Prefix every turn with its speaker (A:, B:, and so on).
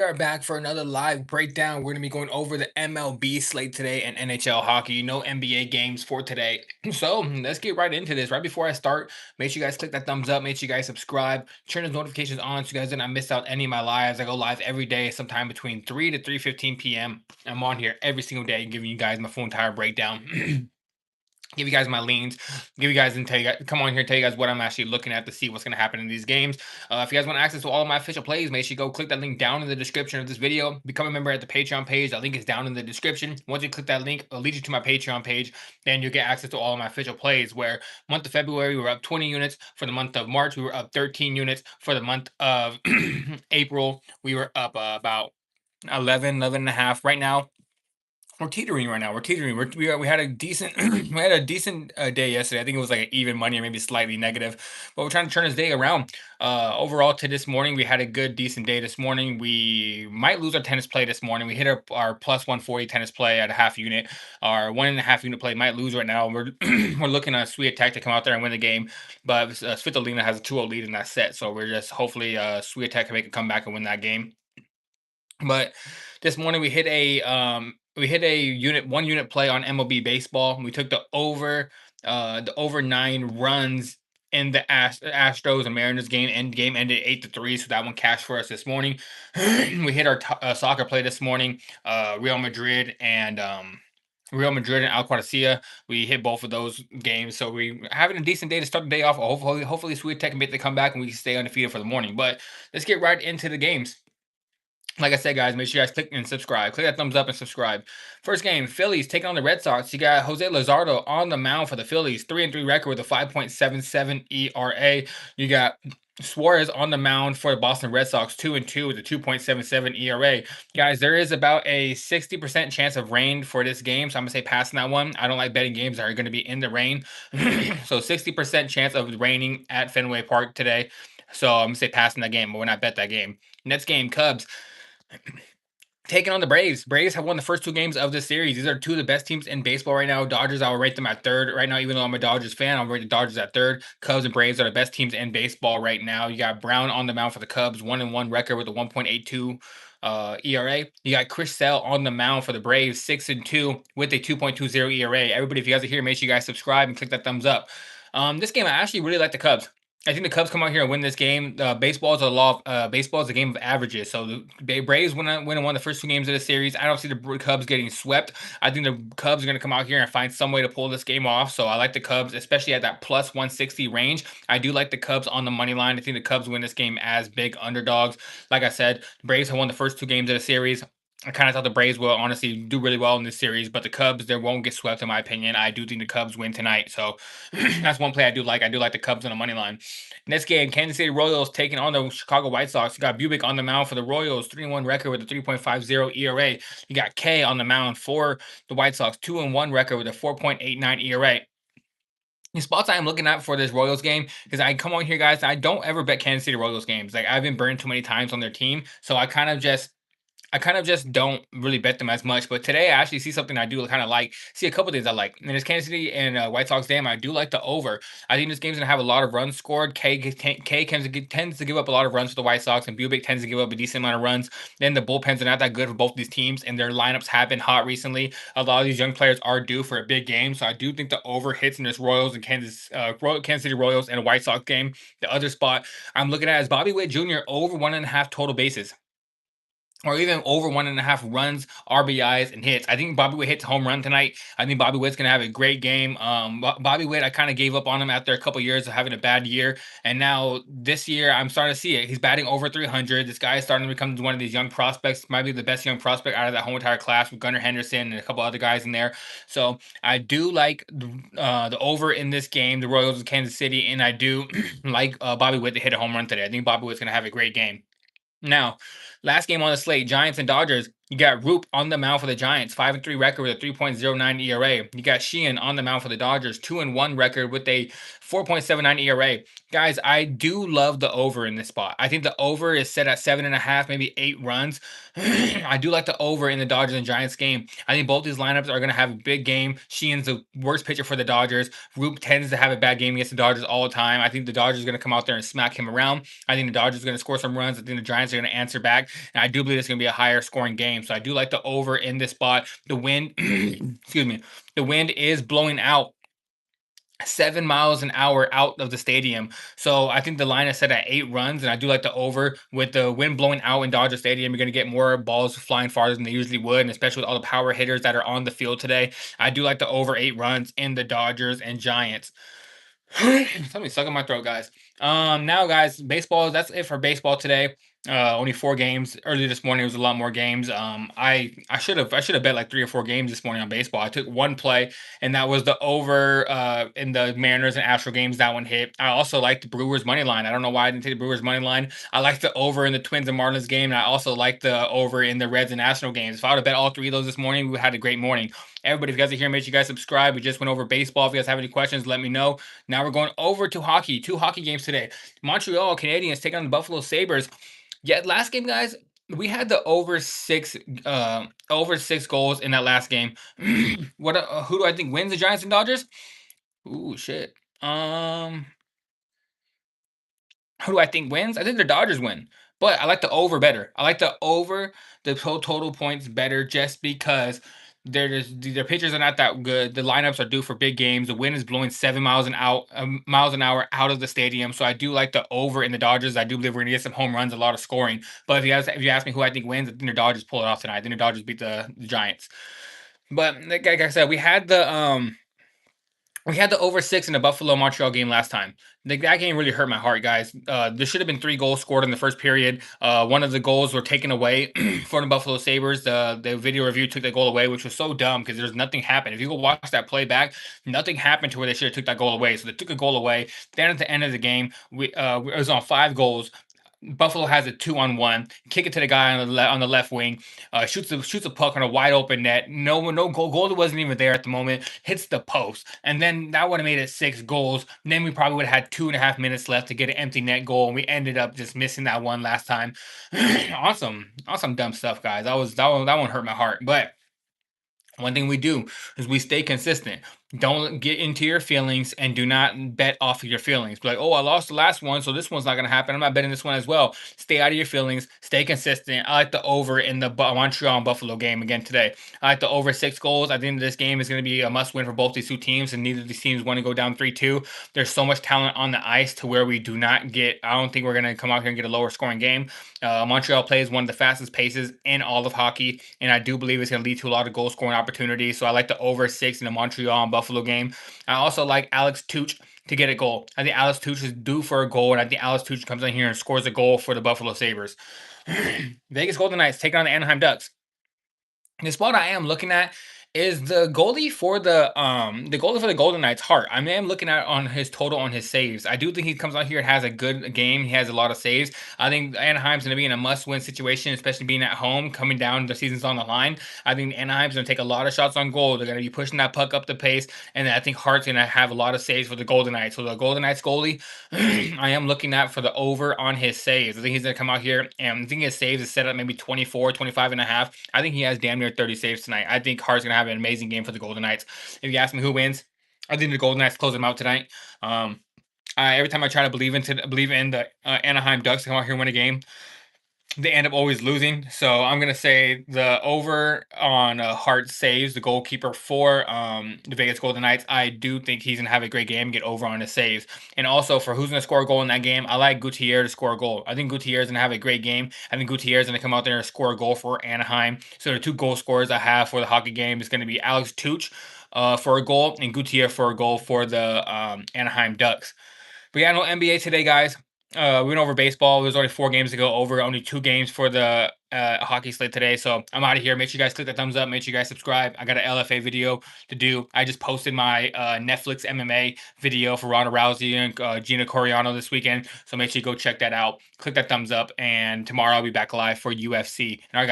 A: We are back for another live breakdown. We're going to be going over the MLB slate today and NHL hockey. No NBA games for today. So let's get right into this. Right before I start, make sure you guys click that thumbs up. Make sure you guys subscribe. Turn those notifications on so you guys do not miss out any of my lives. I go live every day, sometime between 3 to 3:15 p.m. I'm on here every single day, giving you guys my full entire breakdown. Give you guys my leans, give you guys and tell you guys, come on here, tell you guys what I'm actually looking at to see what's going to happen in these games. If you guys want access to all of my official plays, make sure you go click that link down in the description of this video. Become a member at the Patreon page. That link is down in the description. Once you click that link, it'll lead you to my Patreon page. Then you'll get access to all of my official plays. Where month of February we were up 20 units. For the month of March we were up 13 units. For the month of April we were up about 11 and a half. Right now we're teetering right now. We're teetering. We had a decent we had a decent day yesterday. I think it was like an even money or maybe slightly negative, but we're trying to turn this day around. Overall, to this morning, we had a good, decent day this morning. We might lose our tennis play this morning. We hit our plus 140 tennis play at a half unit. Our 1.5 unit play might lose right now. We're we're looking at Sweet Attack to come out there and win the game, but Svitolina has a 2-0 lead in that set. So we're just hopefully Sweet Attack can make a comeback and win that game. But this morning we hit a unit 1 unit play on MLB Baseball. We took the over 9 runs in the Astros and Mariners game, and game ended 8-3, so that one cashed for us this morning. We hit our soccer play this morning, Real Madrid and Al Quaracia. We hit both of those games, so we having a decent day to start the day off. Hopefully Sweet Tech can make the comeback and we can stay undefeated for the morning. But let's get right into the games. Like I said, guys, make sure you guys click and subscribe. Click that thumbs up and subscribe. First game, Phillies taking on the Red Sox. You got Jose Luzardo on the mound for the Phillies, 3-3 record with a 5.77 ERA. You got Suarez on the mound for the Boston Red Sox, 2-2 with a 2.77 ERA. Guys, there is about a 60% chance of rain for this game, so I'm gonna say passing that one. I don't like betting games that are gonna be in the rain. So 60% chance of raining at Fenway Park today. So I'm gonna say passing that game, but we're not bet that game. Next game, Cubs taking on the Braves. Braves have won the first 2 games of this series. These are 2 of the best teams in baseball right now. Dodgers, I will rate them at third right now. Even though I'm a Dodgers fan, I'll rate the Dodgers at third. Cubs and Braves are the best teams in baseball right now. You got Brown on the mound for the Cubs, 1-1 record with a 1.82 ERA. You got Chris Sale on the mound for the Braves, 6-2 with a 2.20 ERA. Everybody, if you guys are here, make sure you guys subscribe and click that thumbs up. This game, I actually really like the Cubs. I think the Cubs come out here and win this game. Baseball is a law. Baseball is a game of averages. So the Braves win and won the first 2 games of the series. I don't see the Cubs getting swept. I think the Cubs are going to come out here and find some way to pull this game off. So I like the Cubs, especially at that plus 160 range. I do like the Cubs on the money line. I think the Cubs win this game as big underdogs. Like I said, the Braves have won the first 2 games of the series. I kind of thought the Braves will honestly do really well in this series, but the Cubs, they won't get swept in my opinion. I do think the Cubs win tonight. So that's one play I do like. I do like the Cubs on the money line. Next game, Kansas City Royals taking on the Chicago White Sox. You got Bubick on the mound for the Royals, 3-1 record with a 3.50 ERA. You got K on the mound for the White Sox, 2-1 record with a 4.89 ERA. The spots I am looking at for this Royals game, because I come on here, guys, I don't ever bet Kansas City Royals games. Like, I've been burned too many times on their team, so I kind of just don't really bet them as much. But today, I actually see something I do kind of like. See a couple things I like. In this Kansas City and White Sox game, I do like the over. I think this game's gonna have a lot of runs scored. K tends to give up a lot of runs for the White Sox, and Bubick tends to give up a decent amount of runs. Then the bullpens are not that good for both these teams, and their lineups have been hot recently. A lot of these young players are due for a big game, so I do think the over hits in this Royals and Kansas City Royals and a White Sox game. The other spot I'm looking at is Bobby Witt Jr. over 1.5 total bases, or even over 1.5 runs, RBIs, and hits. I think Bobby Witt hits a home run tonight. I think Bobby Witt's gonna have a great game. Bobby Witt, I kind of gave up on him after a couple years of having a bad year, and now this year I'm starting to see it. He's batting over 300. This guy is starting to become one of these young prospects. Might be the best young prospect out of that whole entire class with Gunnar Henderson and a couple other guys in there. So I do like the over in this game, the Royals of Kansas City, and I do like Bobby Witt to hit a home run today. I think Bobby Witt's gonna have a great game. Now, last game on the slate, Giants and Dodgers. You got Roop on the mound for the Giants, 5-3 record with a 3.09 ERA. You got Sheehan on the mound for the Dodgers, 2-1 record with a 4.79 ERA. Guys, I do love the over in this spot. I think the over is set at 7.5, maybe 8 runs. I do like the over in the Dodgers and Giants game. I think both these lineups are going to have a big game. Sheehan's the worst pitcher for the Dodgers. Roop tends to have a bad game against the Dodgers all the time. I think the Dodgers are going to come out there and smack him around. I think the Dodgers are going to score some runs. I think the Giants are going to answer back. And I do believe it's going to be a higher scoring game. So I do like the over in this spot. The wind, excuse me, the wind is blowing out 7 miles an hour out of the stadium. So I think the line is set at 8 runs, and I do like the over with the wind blowing out in Dodger Stadium. You're going to get more balls flying farther than they usually would, and especially with all the power hitters that are on the field today. I do like the over 8 runs in the Dodgers and Giants. Something stuck in my throat, guys. Now, guys, baseball. That's it for baseball today. Only 4 games. Earlier this morning, it was a lot more games. I should have bet like 3 or 4 games this morning on baseball. I took one play, and that was the over in the Mariners and Astro games. That one hit. I also like the Brewers money line. I don't know why I didn't take the Brewers money line. I like the over in the Twins and Marlins game, and I also like the over in the Reds and National games. If I would have bet all 3 of those this morning, we would have had a great morning. Everybody, if you guys are here, make sure you guys subscribe. We just went over baseball. If you guys have any questions, let me know. Now we're going over to hockey. 2 hockey games today. Montreal Canadiens taking on the Buffalo Sabres. Yeah, last game, guys, we had the over 6 goals in that last game. Who do I think wins, the Giants and Dodgers? Ooh, shit. Who do I think wins? I think the Dodgers win, but I like the over better. I like the over the total points better just because their pitchers are not that good. The lineups are due for big games. The wind is blowing miles an hour out of the stadium. So I do like the over in the Dodgers. I do believe we're gonna get some home runs, a lot of scoring. But if you ask me who I think wins, I think the Dodgers pull it off tonight. I think the Dodgers beat the Giants. But like I said, we had the over 6 in the Buffalo Montreal game last time. That game really hurt my heart, guys. There should have been 3 goals scored in the first period. One of the goals were taken away from the Buffalo Sabres. The video review took that goal away, which was so dumb because there's nothing happened. If you go watch that play back, nothing happened to where they should have took that goal away. So they took a goal away. Then at the end of the game, it was on 5 goals. Buffalo has a 2-on-1. Kick it to the guy on the left wing. Shoots a puck on a wide open net. No goal. Goal wasn't even there at the moment. Hits the post, and then that would have made it 6 goals. And then we probably would have had 2.5 minutes left to get an empty net goal, and we ended up just missing that one last time. Awesome dumb stuff, guys. That one hurt my heart, but. One thing we do is we stay consistent. Don't get into your feelings and do not bet off of your feelings. Be like, oh, I lost the last one, so this one's not going to happen. I'm not betting this one as well. Stay out of your feelings. Stay consistent. I like the over in the Montreal and Buffalo game again today. I like the over 6 goals. I think this game is going to be a must win for both these 2 teams, and neither of these teams want to go down 3-2. There's so much talent on the ice to where we do not get, I don't think we're going to come out here and get a lower scoring game. Montreal plays one of the fastest paces in all of hockey, and I do believe it's going to lead to a lot of goal scoring opportunities. So I like the over 6 in the Montreal and Buffalo game. I also like Alex Tuch to get a goal. I think Alex Tuch is due for a goal, and I think Alex Tuch comes in here and scores a goal for the Buffalo Sabres. Vegas Golden Knights taking on the Anaheim Ducks. The spot I am looking at is the goalie for the Golden Knights, Hart. I mean, I'm looking at on his total on his saves. I do think he comes out here and has a good game. He has a lot of saves. I think Anaheim's going to be in a must-win situation, especially being at home, coming down. The season's on the line. I think Anaheim's going to take a lot of shots on goal. They're going to be pushing that puck up the pace, and I think Hart's going to have a lot of saves for the Golden Knights. So the Golden Knights goalie, I am looking at for the over on his saves. I think he's going to come out here, and I think his saves is set up maybe 24, 25 and a half. I think he has damn near 30 saves tonight. I think Hart's going to have an amazing game for the Golden Knights. If you ask me who wins, I think the Golden Knights close them out tonight. Every time I try to believe in the Anaheim Ducks to come out here and win a game, they end up always losing. So I'm gonna say the over on Hart saves, the goalkeeper for the Vegas Golden Knights. I do think he's gonna have a great game, get over on his saves. And also for who's gonna score a goal in that game, I like Gutierrez to score a goal. I think Gutierrez is gonna have a great game. I think Gutierrez is gonna come out there and score a goal for Anaheim. So the 2 goal scorers I have for the hockey game is gonna be Alex Tuch for a goal and Gutierrez for a goal for the Anaheim Ducks. But yeah, no NBA today, guys. We went over baseball. There's only 4 games to go over. Only 2 games for the hockey slate today. So I'm out of here. Make sure you guys click that thumbs up. Make sure you guys subscribe. I got an LFA video to do. I just posted my Netflix MMA video for Ronda Rousey and Gina Coriano this weekend. So make sure you go check that out. Click that thumbs up. And tomorrow I'll be back live for UFC. And all right, guys.